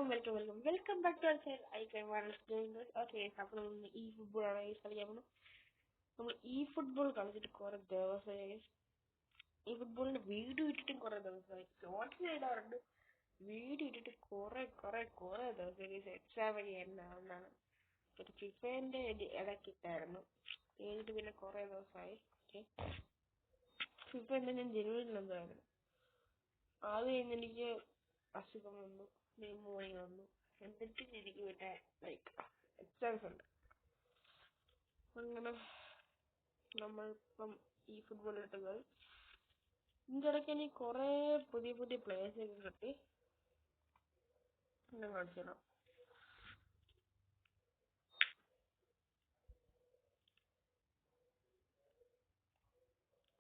Welcome back to our channel. I can doing this. Okay, അപ്പോൾ നമ്മൾ ഈ ഫുട്ബോളാണ് കളിക്കാൻ പോകുന്നത്. നമ്മൾ ഈ ഫുട്ബോൾ കളിച്ചിട്ട് കുറെ ദിവസമായി. ഈ ഫുട്ബോളിന്റെ വീഡിയോ ഇട്ടിട്ടും കുറെ ദിവസമായി. ഷോർട്സ് ഇടാറുണ്ട്. വീഡിയോ ഇട്ടിട്ട് കുറെ ദിവസമായി. എക്സാം വഴി എന്നാണ് ഒരു ഫിഫേന്റെ ഇടയ്ക്ക് ഇട്ടായിരുന്നു. കഴിഞ്ഞിട്ട് പിന്നെ കുറെ ദിവസമായി. ഫിഫേന്റെ ഞാൻ ജനുവരിയിലെന്തായിരുന്നു. അത് കഴിഞ്ഞ് എനിക്ക് അസുഖം വന്നു, ന്യൂമോണിയ വന്നു. എന്നിട്ട് എനിക്ക് പിന്നെ എക്സാംസ് ഉണ്ട്. അങ്ങനെ നമ്മളിപ്പം ഈ ഫുട്ബോൾ ഇട്ടത് ഇതിൻ്റെ ഇടയ്ക്ക് എനിക്ക് കുറെ പുതിയ പ്ലേയേഴ്സൊക്കെ കിട്ടി. ഞാൻ കാണിച്ചു തരാം.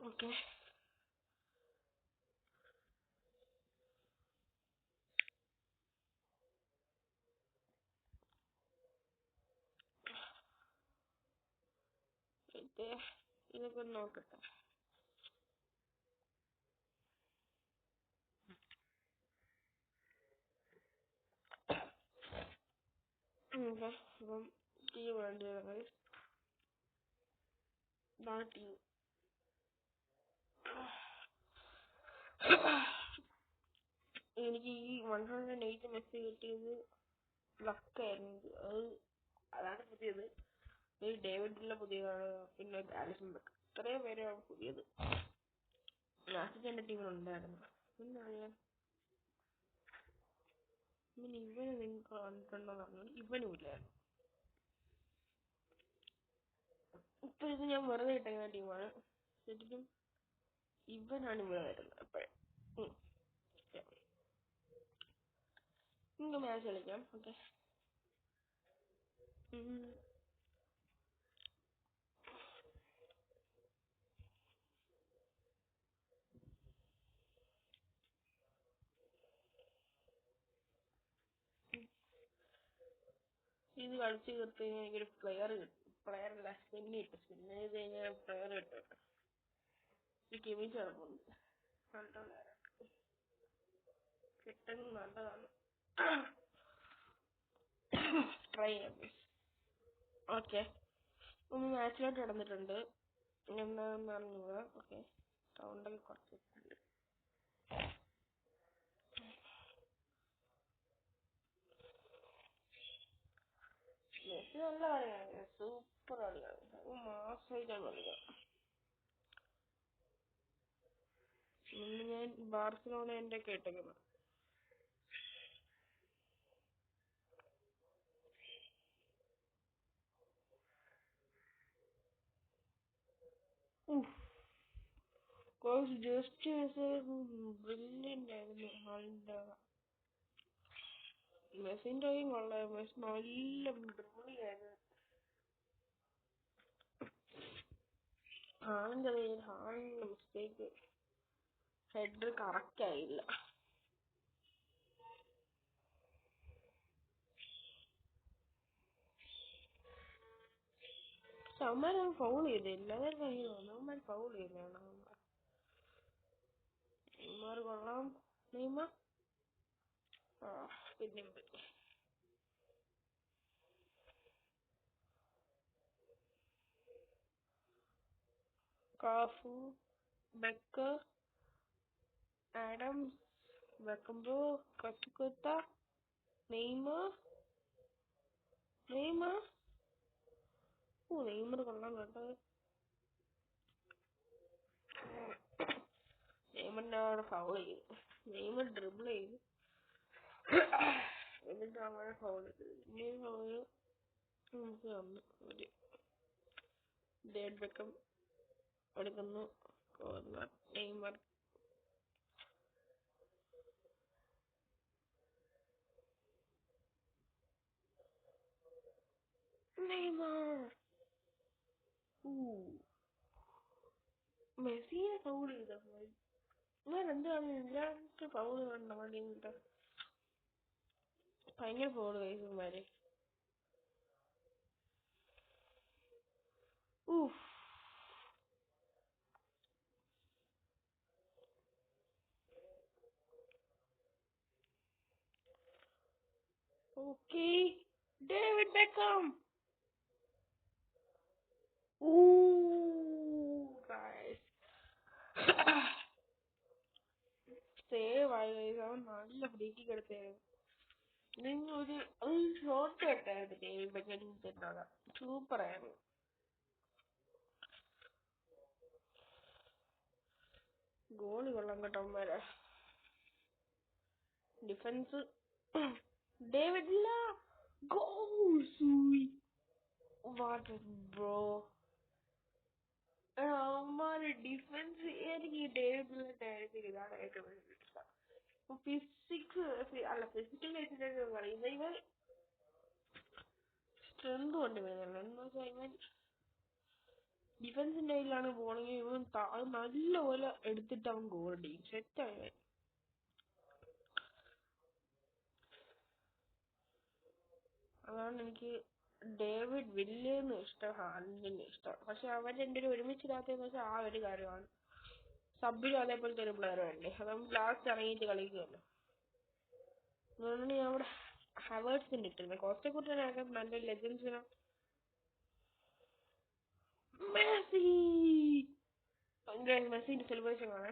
ഓക്കെ, ഇതൊക്കെ ഒന്ന് നോക്കട്ടെ. ഓക്കെ, അപ്പം ടീം വേണ്ടി ഇതാണ് ടീം. എനിക്ക് ഈ 108 മെസ്സി കിട്ടിയത് ലക്കായിരുന്നു. അതാണ് പുതിയത്. ഡേവിഡിന്റെ പുതിയതാണ്, പിന്നെ ആലിസൺ ബെക്ക്. ഇത്രയും പേരാണ് പുതിയത്. ലാസ്റ്റ് എന്റെ ടീമിലുണ്ടായിരുന്നു. പിന്നെ ഇവന് നിങ്ങൾക്ക് കണ്ടിട്ടുണ്ടോ പറഞ്ഞാൽ ഇവനും ഇല്ലായിരുന്നു. ഇപ്പൊ ഇത് ഞാൻ വെറുതെ ഇട്ട ടീമാണ്. ശരിക്കും ഇവനാണ് ഇവിടെ വരുന്നത് എപ്പോഴും. നമുക്ക് മാച്ച് കളിക്കാം. ഓക്കെ, ഇത് കളിച്ച് തീർത്ത് കഴിഞ്ഞാൽ എനിക്കൊരു പ്ലെയറല്ല സ്പിന്ന് കിട്ടും. സ്പിന്ന് ചെയ്ത് കഴിഞ്ഞാൽ പ്ലെയർ കിട്ടും. ഈ കെമിച്ച് കിടപ്പുണ്ട്, കിട്ടുന്നത് നല്ലതാണ്. ട്രൈ ചെയ്യാം. ഓക്കെ, ഒന്ന് മാച്ചിലോട്ട് നടന്നിട്ടുണ്ട്. എന്താണെന്ന് അറിഞ്ഞൂടാ. ഓക്കെ, സൗണ്ടൊക്കെ കുറച്ച് മെസ്സി നല്ല കളിയാണ്, സൂപ്പർ കളിയാണ്, മാസമായിട്ടാണ് കളിക്കുന്നത്. ഇന്ന് ഞാൻ ബാർസലോണ എൻ്റെ കേട്ടേക്കുന്നത്. ജസ്റ്റ് ബ്രില്യൻ്റ് ആയിരുന്നു ഹാളിൻ്റെ. മെസ്സിൻ്റെ കൊള്ളാം. മെസ്സി നല്ല ബ്രില്ലിയായിരുന്നു. ഹാളിൻ്റെ മിസ്റ്റേക്ക്, ഹെഡർ കറക്റ്റ് ആയില്ല. അവന്മാർ ഫൗൾ ചെയ്തില്ല. അതൊരു കാര്യമാണ്. അവന്മാർ ഫൗൾ ചെയ്തതാണ്. നെയ്മർ കൊള്ളാം. നെയ്മർ പിന്നെ കാഫു, ബെക്കർ, ആഡംസ്, ബെക്കംബോ, കച്ചുകുത്ത, നെയ്മർ. നെയ്മർ കൊള്ളാം കേട്ടോ. നെയ്മറിന്റെ അവിടെ ഫൗൾ ചെയ്തു. നെയ്മർ ഡ്രിബിൾ ചെയ്തു, എന്നിട്ട് അവിടെ ഫൗൾ ചെയ്തു. നമുക്ക് വന്നു ഒരു ഡേവിഡ് ബെക്കം എടുക്കുന്നു. നെയ്മർ മെസ്സിയെ ഫൗൾ ചെയ്ത ഞാൻ എന്താണ് എല്ലാവർക്കും ഫൗൾ കണ്ട വേണ്ടിട്ട് ഭയങ്കര foul കഴിച്ചമാര്. Okay. David Beckham. Ooh, guys. Save ആയി guys. അവൻ നല്ല ഫ്രീക്ക് എടുത്തായിരുന്നു. നിങ്ങൾ ഒരു ഷോട്ട് കട്ടായിരുന്നു ഡേവിഡ് ബെക്കമിന്റെ. സൂപ്പർ ആയിരുന്നു. ഗോളി കൊള്ളാൻ കേട്ടവന്മാരെ. ഡിഫൻസ് ഡേവിഡ് ഇല്ല. ഗോൾ സൂയി. What bro. അവന്മാര് ഡിഫൻസ് എനിക്ക് ഈ ഡേവിഡിന്റെ ഇതാണ് ഏറ്റവും വലിയ ഇഷ്ടം. ഫിസിക്സ് അല്ല ഫിസിക്കൽ പറയുന്നത് ഇവൻ സ്ട്രെങ്ത് കൊണ്ട് വരുന്നില്ല. എന്ന് വെച്ചാൽ ഇവൻ ഡിഫൻസിന്റെ കയ്യിലാണ് പോണെങ്കിൽ ഇവൻ നല്ല പോലെ എടുത്തിട്ട് അവൻ ഗോൾ അടിക്കും. സെറ്റാണ്. അതാണ് എനിക്ക് ഡേവിഡ് വില്ലിയെന്ന് ഇഷ്ടം, ഹാലൻഡിന് ഇഷ്ടം. പക്ഷെ അവർ രണ്ടുപേരും ഒരുമിച്ചിടാത്തതെന്ന് വെച്ചാൽ ആ ഒരു കാര്യമാണ്. സബിലും അതേപോലത്തെ ഒരു പ്ലെയർ വേണ്ടേ, അതാവുമ്പോൾ ലാസ്റ്റ് ഇറങ്ങിയിട്ട് കളിക്കുമല്ലോ. അതുകൊണ്ടാണ് ഞാൻ അവിടെ ഹവേർട്സിന്റെ ഇട്ടിരുന്നത്. കോസ്റ്റയെക്കുറിച്ച് നല്ല ലെജൻസിനെ. മെസ്സി മെസ്സിന്റെ സെലിബ്രേഷൻ ആണ്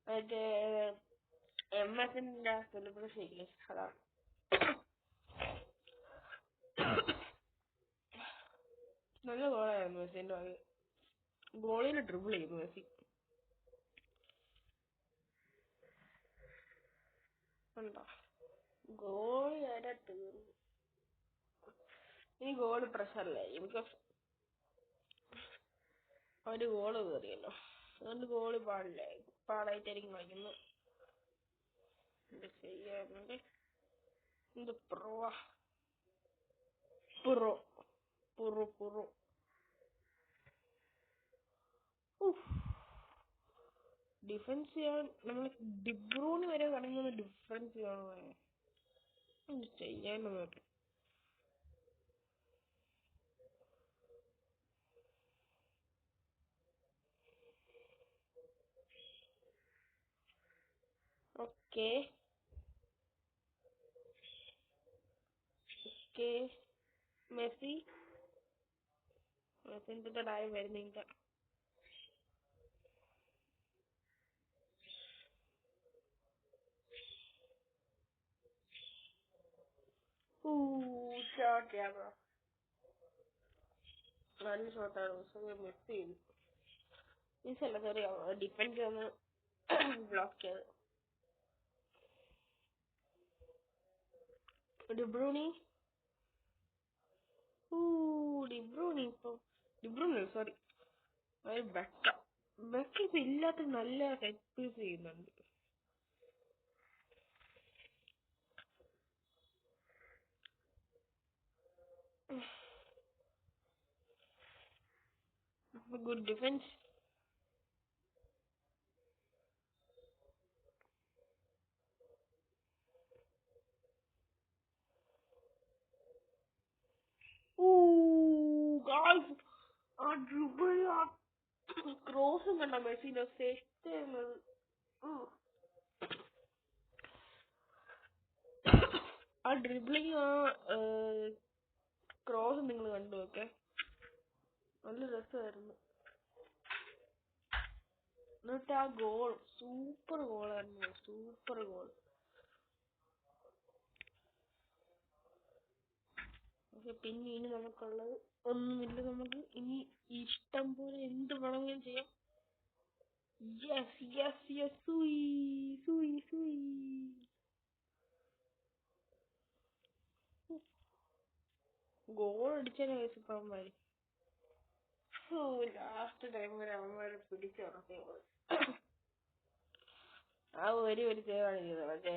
മറ്റേ MS-ന്റെ സെലിബ്രേഷൻ ഇല്ലേ, അതാണ്. നല്ല ഗോളായിരുന്നു മെസ്സിന്റെ. അത് ഗോളിന് ഡ്രിബിൾ ചെയ്യുന്നു മെസ്സി. ഉണ്ടോ ഗോളി വരെ തീർന്നു. ഈ ഗോള് പ്രഷറിലായി ബിക്കോസ് അവര് ഗോള് കയറിയല്ലോ. അതുകൊണ്ട് ഗോളി പാടായിട്ടായിരിക്കും കളിക്കുന്നത്. എന്ത് ചെയ്യാറുണ്ട്. എന്ത് പ്രോ പുറോ പുറു പുറു. ഡിഫൻസ് ചെയ്യാൻ നമ്മള് ഡിബ്രൂണ് വരെ കടങ്ങുന്ന ഡിഫറൻസ് കാണുവാൻ എന്ത് ചെയ്യാനൊന്നും. Okay okay. മെസ്സി മെസ്സിന്റെ ഡായി വരുന്നില്ല. ഷോട്ട് ക്യാമറ നല്ല ഷോട്ടാണ്. മിസ് ചെയ്തു. മിസ്സല്ല, സോറി, ഡിഫൻസ് ഒന്ന് ബ്ലോക്ക് ചെയ്ത്. ഡിബ്രൂണി ഡിബ്രൂണി സോറി ബെക്ക ഇപ്പൊ ഇല്ലാത്ത നല്ല ഹെഡ് പീസ് ചെയ്യുന്നുണ്ട്. Good defence. ആ ഡ്രിബിൾ, ആ ക്രോസും കണ്ട മെസ്സിന്റെ സെറ്റ്. ആ ഡ്രിബിളിങ്, ആ ക്രോസ് നിങ്ങൾ കണ്ടു നോക്കെ, നല്ല രസമായിരുന്നു. എന്നിട്ട് ആ ഗോൾ സൂപ്പർ ഗോളായിരുന്നു. Super goal. പക്ഷെ പിന്നെ ഇനി നമുക്കുള്ളത് ഒന്നുമില്ല. നമുക്ക് ഇനി ഇഷ്ടം പോലെ എന്ത് വേണമെങ്കിലും ചെയ്യാം. Yes yes yes. സൂയി സൂയി സൂയി. ഗോൾ അടിച്ചാലേ അവന്മാര് ലാസ്റ്റ് ടൈം വരെ അവന്മാരെ പിടിച്ചിറക്കി. ആ ഒരു സേവാണ് ചെയ്തത്. മറ്റേ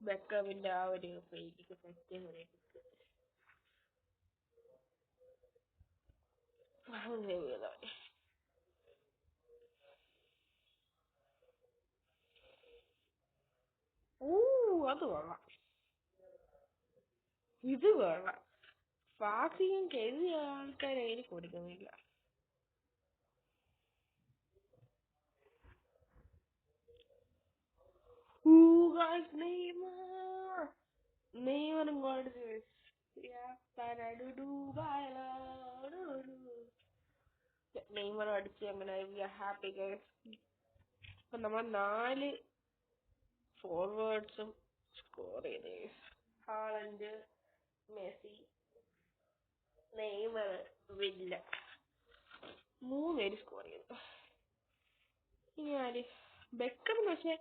ബെക്കമിന്റെ ആ ഒരു ഫ്രീക്ക് സെറ്റ് ചെയ്ത് സേവ് ചെയ്താൽ. അത് കൊള്ളാം. ഇത് കൊള്ളാം. പാസിയും കരുതിയ ആൾക്കാരെ അതിന് കൊടുക്കുന്നില്ല. നെയ്മറും നെയ്മർ അടിച്ച് അങ്ങനെ ഹാപ്പി ഗൈസ്. അപ്പൊ നമ്മൾ 4 ഫോർവേഡ്സും സ്കോർ ചെയ്ത്. ഹാളണ്ട്, മെസ്സി, നെയ്മർ, വില്ല 3 പേര് സ്കോർ ചെയ്തു. ഇനി ആര്? ബെക്കം പക്ഷെ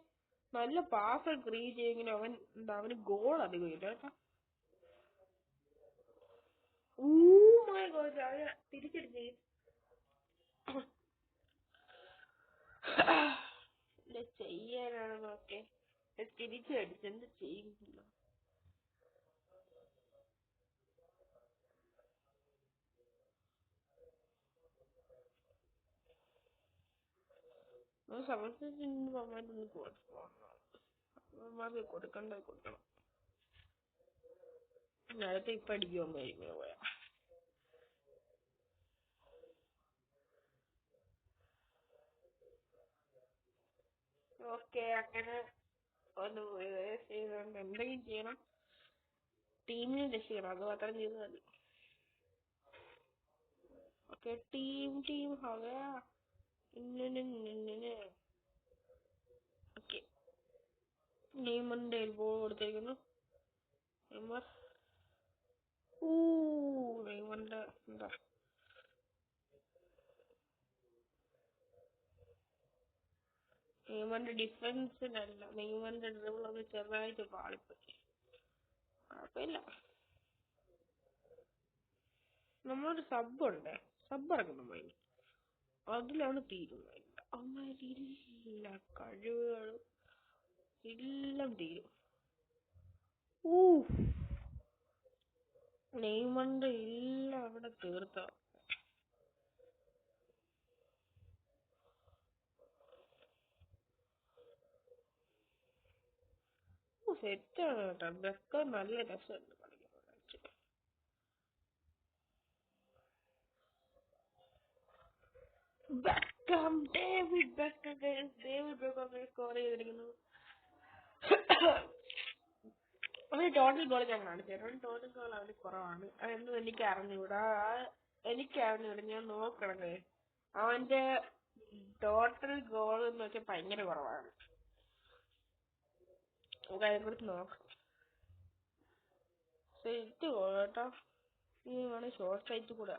നല്ല പാസ് ക്രിയേറ്റ് ചെയ്യെങ്കിലും അവന് ഗോൾ അധികം ഇല്ല കേട്ടോ. തിരിച്ചടിച്ച് ചെയ്യാനാണ് നോക്കെ തിരിച്ചടിച്ച് എന്ത് ചെയ്യുന്നില്ല. സമയത്ത് കൊടുക്കണം. നേരത്തെ ഇപ്പൊ അടിക്കുമ്പോ പോയാ ഓക്കെ. അങ്ങനെ ഒന്ന് ചെയ്തോണ്ട് എന്തെങ്കിലും ചെയ്യണം, ടീമിനെ രക്ഷിക്കണം, അത് മാത്രം ചെയ്താൽ മതി. ഓക്കെ, ടീം ഹവയാ ഓക്കെ. നെയ്മറിന്റെ എൽബോ കൊടുത്തേക്കുന്നു. നെയ്മറിന്റെ എന്താ നെയ്മറിന്റെ ഡിഫൻസിനല്ല, നെയ്മറിന്റെ ഡ്രിബിൾ ഒന്ന് ചെറുതായിട്ട് പാളിപ്പോയി. കുഴപ്പമില്ല. നമ്മളൊരു സബ് ഇറക്കണം മൈൻഡ്, അതിലാണ് തീരുന്നത്. അമ്മരില്ല കഴിവുകൾ എല്ലാം തീരും. നെയ്മറിന്റെ എല്ലാം അവിടെ തീർത്ത. സെറ്റാണ് കേട്ടോ. ബെക്കം നല്ല രസമുണ്ട് കളിക്കാൻ. ഡേവിഡ് ബെക്കം സ്കോർ ചെയ്തിരിക്കുന്നു. അവന് ടോട്ടൽ ഗോൾ ഞാൻ കാണിച്ചു. ടോട്ടൽ ഗോൾ അവന് കുറവാണ്. അതെന്നും എനിക്ക് അറിഞ്ഞൂടാ. ഞാൻ നോക്കണേ. അവന്റെ ടോട്ടൽ ഗോൾ എന്ന് വെച്ചാൽ ഭയങ്കര കുറവാണ്. നമുക്ക് അതിനെ കുറിച്ച് നോക്കാം. സെറ്റ് ഗോൾ കേട്ടോ. ഈ വേണേ ഷോർട്ട് സൈറ്റ് കൂടെ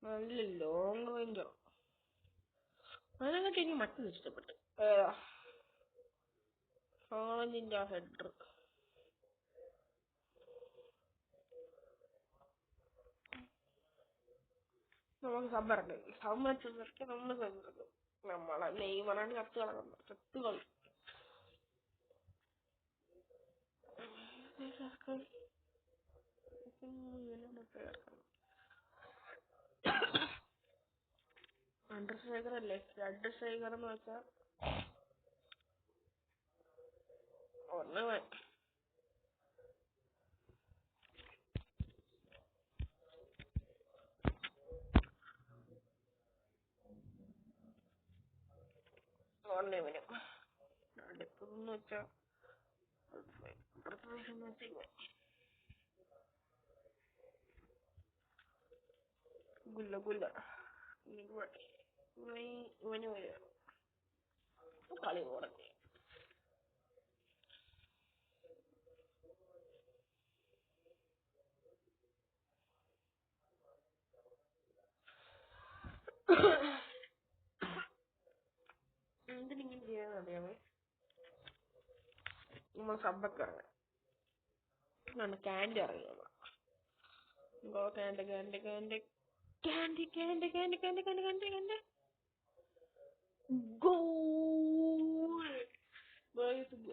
നല്ല ലോങ് റേഞ്ചോ. അതിനൊക്കെ എനിക്ക് മറ്റൊന്നും ഇഷ്ടപ്പെട്ടു. ഹാളണ്ടിന്റെ ആ ഹെഡർ. നമുക്ക് സബ്ബറൊക്കെ നമ്മളെ നെയ്മറാണ് ചത്ത് കളി. അണ്ടർ സ്ട്രൈക്കർ അല്ലേ? രണ്ട് സ്ട്രൈക്കർ എന്ന് വെച്ചാ ഒന്ന് വരും. അടുത്തെന്ന് വെച്ചാ ഗുല്ല ഇവന് വരും കളി കുറഞ്ഞു. എന്തിനിങ്ങനെ ചെയ്യാന്ന് അറിയാമോ? നമ്മൾ സബ്ബൊക്കെ ഇറങ്ങാം. ക്യാൻഡി ഇറങ്ങിയ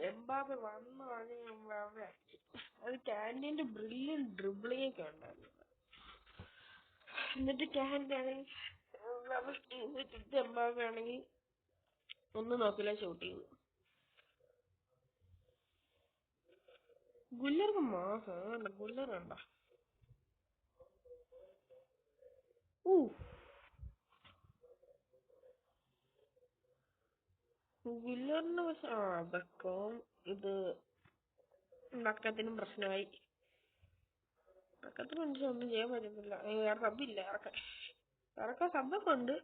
എംബാപ്പെ വന്നാണ് എംബാപ്പെ. അത് ക്യാൻഡീന്റെ ബ്രില്യൻ ഡ്രിബിളിംഗ് ഒക്കെ ഉണ്ടായിരുന്നു. എന്നിട്ട് ക്യാൻഡി ആണെങ്കിൽ എംബാപ്പെ ആണെങ്കിൽ ഒന്നും നോക്കില്ല, ഷൂട്ട് ചെയ്തു. ഗുല്ലർക്ക് മാസം ഗുല്ലർ കണ്ട. ഗുല്ലറിന് പക്ഷെ ബക്കവും ഇത് ബക്കത്തിനും പ്രശ്നമായി. ഇറക്കത്തിന് മനുഷ്യൻ ഒന്നും ചെയ്യാൻ പറ്റുന്നില്ല. സബ്ബില്ല ഇറക്കാൻ സബ്ബൊക്കെ ഉണ്ട്.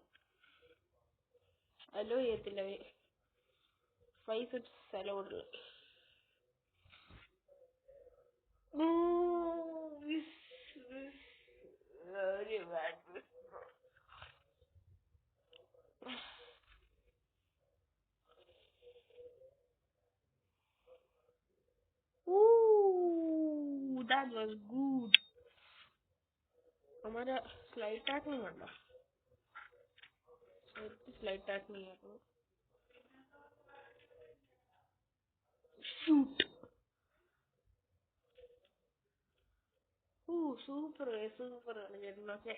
അലോ ചെയ്യത്തില്ല അവര്. 5 sets allowed. Very bad. Ooh, that was good. हमारा स्लाइड टैग नहीं करना. स्लाइड टैग नहीं है तो shoot. Super ചേട്ടനൊക്കെ.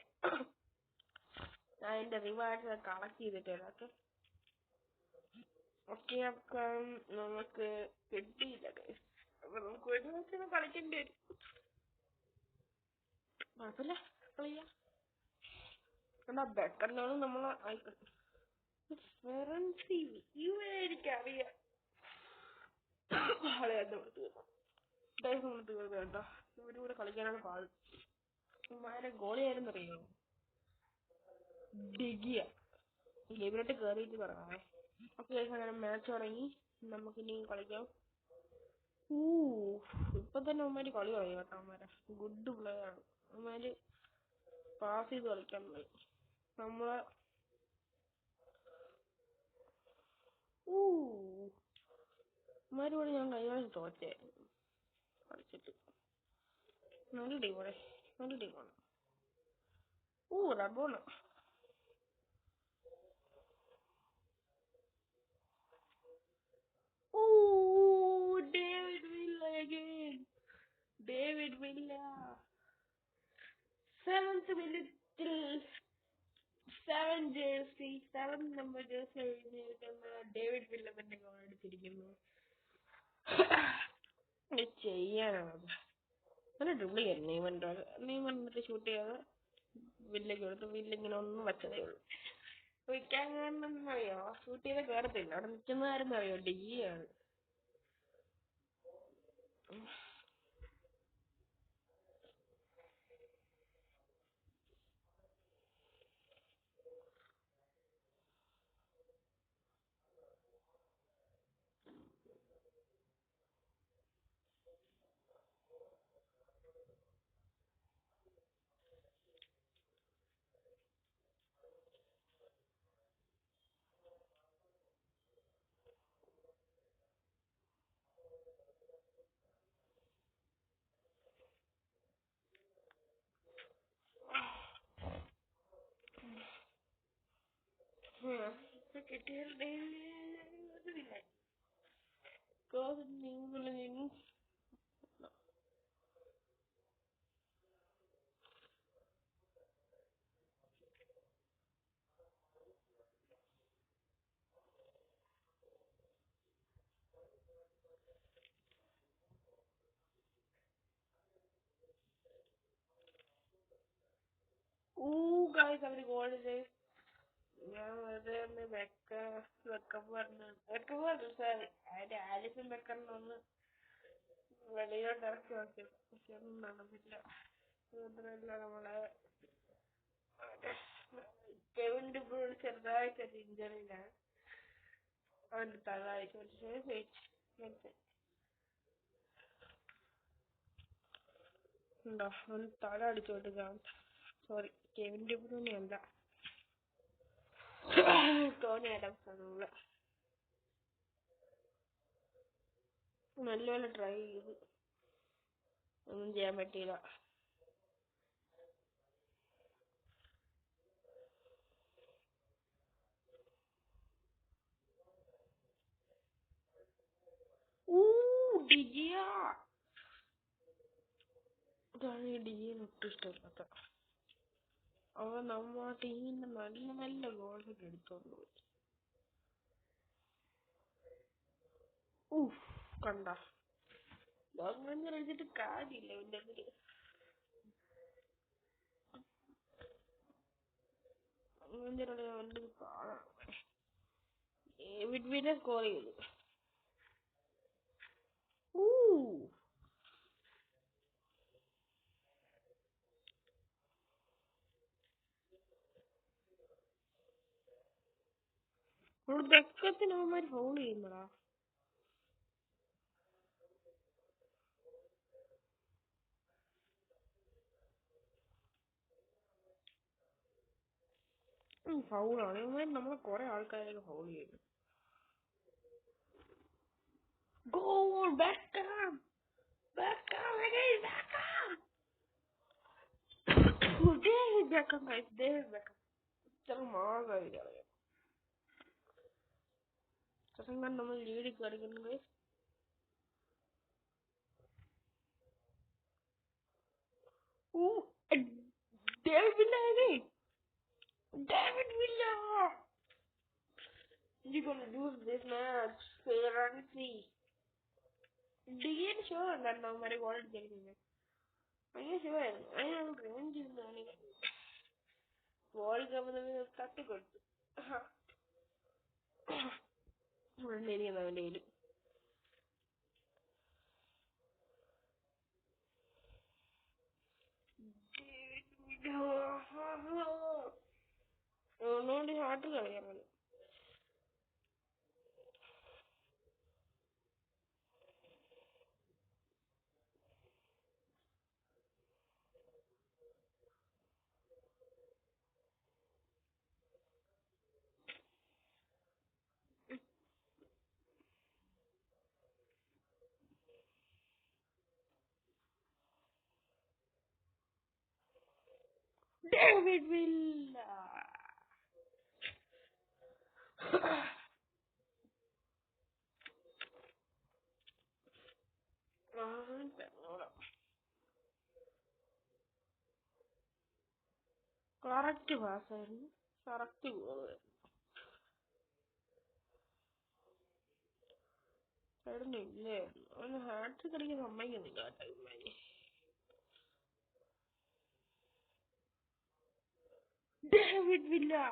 ഞാൻ എന്റെ റിവാർഡ്സ് കളക്ട് ചെയ്തിട്ടൊക്കെ ഒക്കെ നമുക്ക് കിട്ടിയില്ല. അപ്പൊ നമുക്ക് ഒരു ദിവസം കളിക്കേണ്ടി വരും. കുഴപ്പമില്ല, കളിയാ. എന്നാ ബെക്കറിനാണ് നമ്മൾ എനിക്കറിയാം. കേട്ടോ, ഇവരൂടെ കളിക്കാനാണ് പാട്. ഉമ്മാരെ ഗോളിയായിരുന്നു അറിയോ? ഡിഗിയ. ഗെയിമിലോട്ട് കേറിയിട്ട് പറയാമേ. ഓക്കെ, അങ്ങനെ മാച്ച് തുടങ്ങി. നമുക്കിനി കളിക്കാം. ഇപ്പൊ തന്നെ ഉമ്മാര് കളി തുടങ്ങി കേട്ടോ. ഉമ്മാരെ ഗുഡ് പ്ലെയർ ആണ്. ഉമ്മാര് പാസ് ചെയ്ത് കളിക്കാൻ പോയി. നമ്മളെ ഉമ്മാരോട് ഞാൻ കഴിഞ്ഞ പ്രാവശ്യം തോറ്റായിരുന്നു കളിച്ചിട്ട്. നല്ല ടീമാണ്. Rabona. David Villa again. David Villa. 7th minute till 7 number jersey David villa തന്നെ ഗോൾ അടിച്ചിരിക്കുന്നു. ചെയ്യാനാണ് നല്ല ഡ്രിബിൾ ചെയ്യാൻ നെയ്മർ എന്നിട്ട് ഷൂട്ട് ചെയ്യാതെ വില്ലയ്ക്ക് കൊടുത്തു. വില്ല ഇങ്ങനെ ഒന്നും വെച്ചതേ ഉള്ളൂ. അറിയോ, ഷൂട്ട് ചെയ്ത കയറത്തില്ല. അവിടെ നിൽക്കുന്നതാരെന്ന് അറിയോ? ഡിയാണ്. ഗായ്സ്, അവര് ഗോൾ ചെയ്ത്. ഞാൻ വെറുതെ ഒന്ന് വെക്കപ്പ് സാർ അതിന്റെ ആലിസും വെക്കണമെന്ന് വെളിയോട്ട് ഇറക്കി നോക്കി. പക്ഷെ ഒന്നും നടന്നില്ല. മാത്രമല്ല നമ്മളെ കെവിൻ ഡി ബ്രൂയ്ന ചെറുതായിട്ടൊരു ഇഞ്ചറിയിലാണ്. അവന്റെ തല അയച്ചു. ഉണ്ടോ? അവൻ തല അടിച്ചു കൊടുക്കാം. സോറി, കെവിൻ ഡി ബ്രൂയ്ന അല്ല, ടോണി ആഡംസ് ആണ്. നമ്മള് നല്ലപോലെ ട്രൈ ചെയ്ത് ഒന്നും ചെയ്യാൻ പറ്റിയില്ല. ഇതാണ് ഈ ഡിജിയെ ഒട്ടും ഇഷ്ടമില്ലാത്ത. അവൻ നമ്മ ടീമിന്റെ നല്ല ഗോളൊക്കെ എടുത്തോണ്ട് പോയി. കണ്ട അങ്ങനെ കളിച്ചിട്ട് കാര്യമില്ല. പിന്നെ അതില് വിഡ്വിനെ സ്കോർ ചെയ്തു. ഒരു ദക്കത്തിന് അവന്മാര് ഫൗൾ ചെയ്യുന്നടാ. ഫൗളാണ് ഇവന്മാര്. നമ്മളെ കൊറേ ആൾക്കാരൊക്കെ ഫൗൾ ചെയ്യുന്നു. Goal! Beckham! Beckham! Again! Beckham! David Beckham, guys. David Beckham. ഇത്ര മാസമായി കളയാം. ചെറുങ്ങനെ നമ്മൾ ലീഡിൽ കളിക്കുന്നു guys. David Villa again! David Villa! You're gonna lose this match. Fair and see. DN sure that now my goal is getting it. I am sure. I am revenge in the morning. World Cup is such a good. Lady and the lady. No, it's hard to get. David Villa. Correct pass ആയിരുന്നു. Correct goal ഇല്ലേ. അവന് hat trick അടിക്കാൻ സമ്മതിക്കുന്നില്ല ആ ടൈമിൽ. David Villa.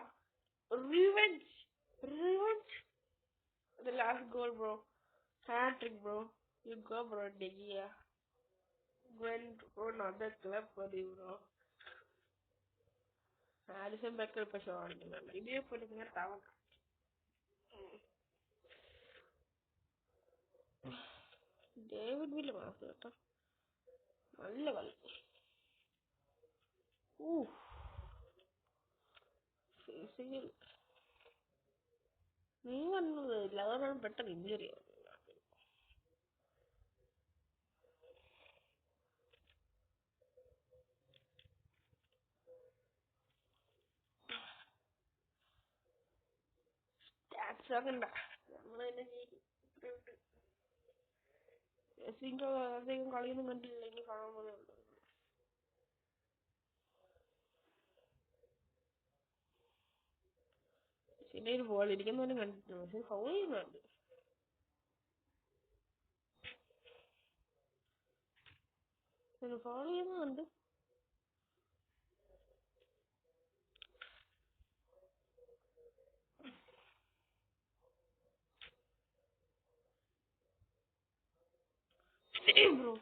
Revenge. Revenge. The last goal, bro. Hat-trick, bro. You go, bro. De Gea. Went to another club for you, bro. Alisson Becker ഇപ്പൊ show കാണിക്കുന്നുണ്ട്. ഇതേപോലെ ഇങ്ങനെ തവണ. ഡേവിഡ് വില്ല മാസം കേട്ടോ. നല്ല കളി. നീ പറഞ്ഞത് ലവറാണ് പെട്ടെന്ന് ഇഞ്ചുറി ആവും. നമ്മളതിനെ അധികം കളിയൊന്നും കണ്ടില്ല. ഇനി കാണാൻ പോകുന്നുണ്ട്. പിന്നെ ഒരു ബോൾ ഇരിക്കുന്നവരും കണ്ടിട്ടുണ്ട്. പക്ഷെ ഫൗൾ ചെയ്യുന്നുണ്ട്. ഫൗൾ ചെയ്യുന്നുണ്ട്. ബ്രോ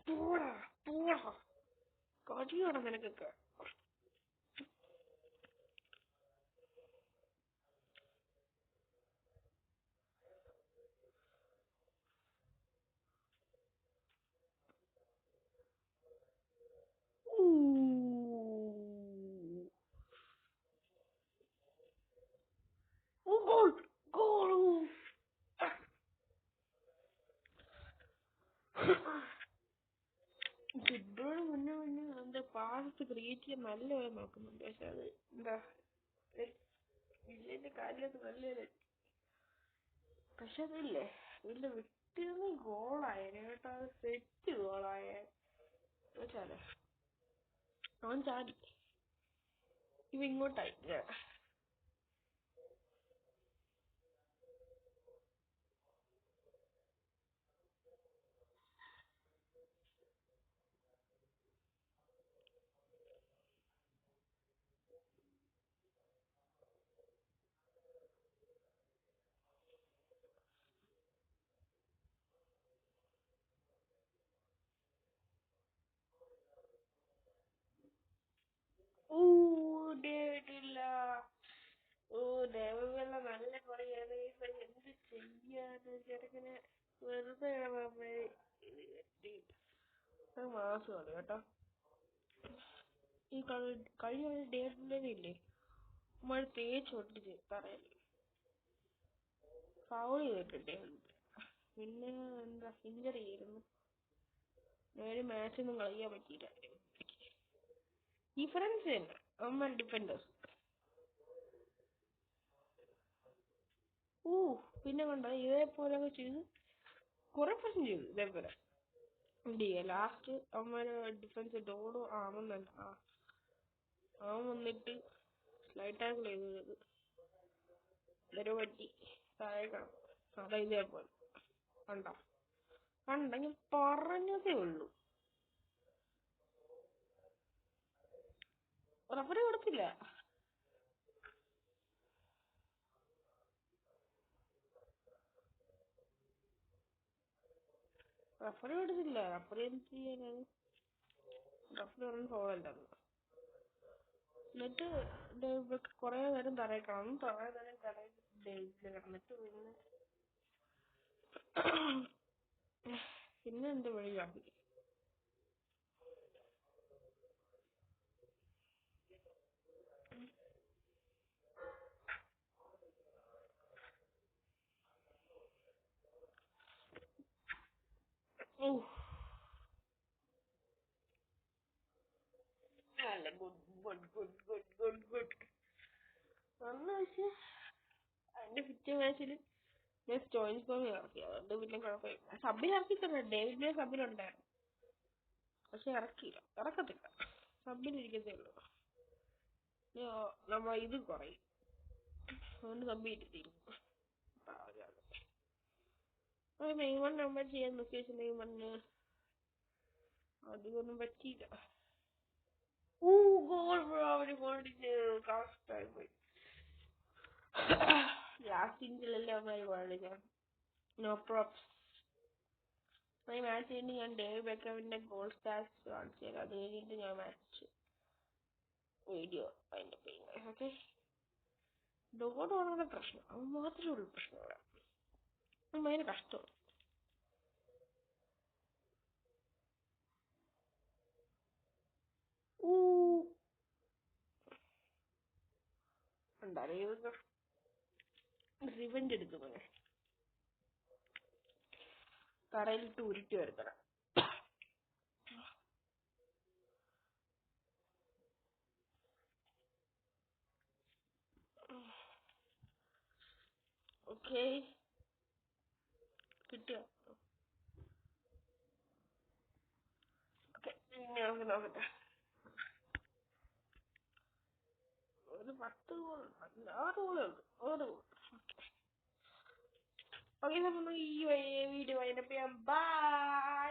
പോടാ പോടാ കടിയോടാ നിനക്കൊക്കെ. Goal! Goal! ഫുട്ബോൾ മുന്നേ എന്താ പാസ്റ്റ് ക്രിയേറ്റ് ചെയ്യാൻ നല്ലപോലെ നോക്കുന്നുണ്ട്. പക്ഷെ അത് എന്താ വലിയ കാര്യമൊക്കെ നല്ലല്ലേ. പക്ഷെ അതില്ലേ വലിയ വിട്ടിരുന്ന് ഗോളായ കേട്ടോ. അത് സെറ്റ് ഗോളായ വെച്ചാലേ അവൻ ചാടി. ഇവ ഇങ്ങോട്ടായി. നല്ല കുറെ ഏകദേശം എന്ത് ചെയ്യാന്ന് ചെറുങ്ങനെ വെറുതെ മാസമാണ് കേട്ടോ. ഈ കഴിഞ്ഞ ഡേറ്റില്ലേ നമ്മൾ തേച്ച് ഒട്ടിച്ച് തറയിൽ ഫൗൾ ചെയ്തിട്ടുണ്ട്. പിന്നെ എന്താ ഇഞ്ചറി ആയിരുന്നു, ഒരു മാച്ചൊന്നും കളിക്കാൻ പറ്റിയില്ല. ഡിഫറൻസ് തന്നെ നമ്മൾ ഡിഫൻഡേഴ്സ്. പിന്നെ കണ്ടോ ഇതേപോലെ ചെയ്ത് കുറെ പ്രശ്നം ചെയ്തു ഇതേപോലെ. ലാസ്റ്റ് അവന്മാര് ഡിഫൻസ് ഡോഡോ ആവുന്നല്ല അവൻ വന്നിട്ട് സ്ലൈഡ് ടാക്കിൾ ചെയ്തത് ഇതൊരു പറ്റി താഴെ കിടക്കും. അതാ ഇതേപോലെ കണ്ടോ കണ്ടെങ്കിൽ പറഞ്ഞതേ ഉള്ളൂ. റഫറി കൊടുത്തില്ല. റഫറി എന്ത് ചെയ്യാനാണ്? റഫറി ഒന്നും ഫോളല്ലായിരുന്നു. എന്നിട്ട് കൊറേ നേരം തറയിൽ കിടന്നിട്ട് പിന്നെ എന്ത് വഴിയാക്കി. അല്ല ഗുഡ്. അന്ന് പക്ഷെ അതിന്റെ പിറ്റേ മാച്ചിൽ ഞാൻ ജോയിൻ സ്കോറിൽ ഇറക്കി, അതുകൊണ്ട് പിന്നെ കുഴപ്പമില്ല. സബിൽ ഇറക്കി തന്നെ, ഡേവിഡിനെ സബിലുണ്ടായിരുന്നു പക്ഷെ ഇറക്കത്തില്ല, സബിലിരിക്കത്തേ ഉള്ളൂ. നമ്മ ഇത് കുറയും, അതുകൊണ്ട് സബ് ഇരുത്തിയിരുന്നു. നെയ്മർ നമ്പർ ചെയ്യാൻ നോക്കിയ നെയ്മറിന് അധികമൊന്നും പറ്റിയില്ല. ഗോൾ അവര് ഗോളിച്ച് കറക്റ്റായി പോയി. ലാസ്റ്റ് ഇഞ്ചിലല്ലേ അവന്മാര് ഗോളിച്ച. No props. ഈ മാച്ച് കഴിഞ്ഞ് ഞാൻ ഡേവിഡ് ബെക്കമിന്റെ ഗോൾ സ്റ്റാറ്റ്സ് കാണിച്ചു തരാം. അത് കഴിഞ്ഞിട്ട് ഞാൻ മാച്ച് വീഡിയോ അതിന്റെ പേര്. ഓക്കെ, ഡോഡോടെ പ്രശ്നം അവൻ മാത്രമേ ഉള്ളൂ പ്രശ്നം. അവിടെ ഭയങ്കര കഷ്ടമാണ്. എന്തായാലും റിവെഞ്ച് എടുക്കുന്നത് തറയിലിട്ട് ഉരുട്ടി വരുത്തണം. ഓക്കെ, കിട്ടിയോ? ഓക്കെ, നോക്കട്ടെ. ഒരു 10 ഗോൾ 6 ഗോളേ ഉള്ളൂ. 6 ഗോൾ. ഓക്കെ, നമുക്ക് ഈ വീഡിയോ വൈൻഡപ്പ് ചെയ്യാം. ബൈ.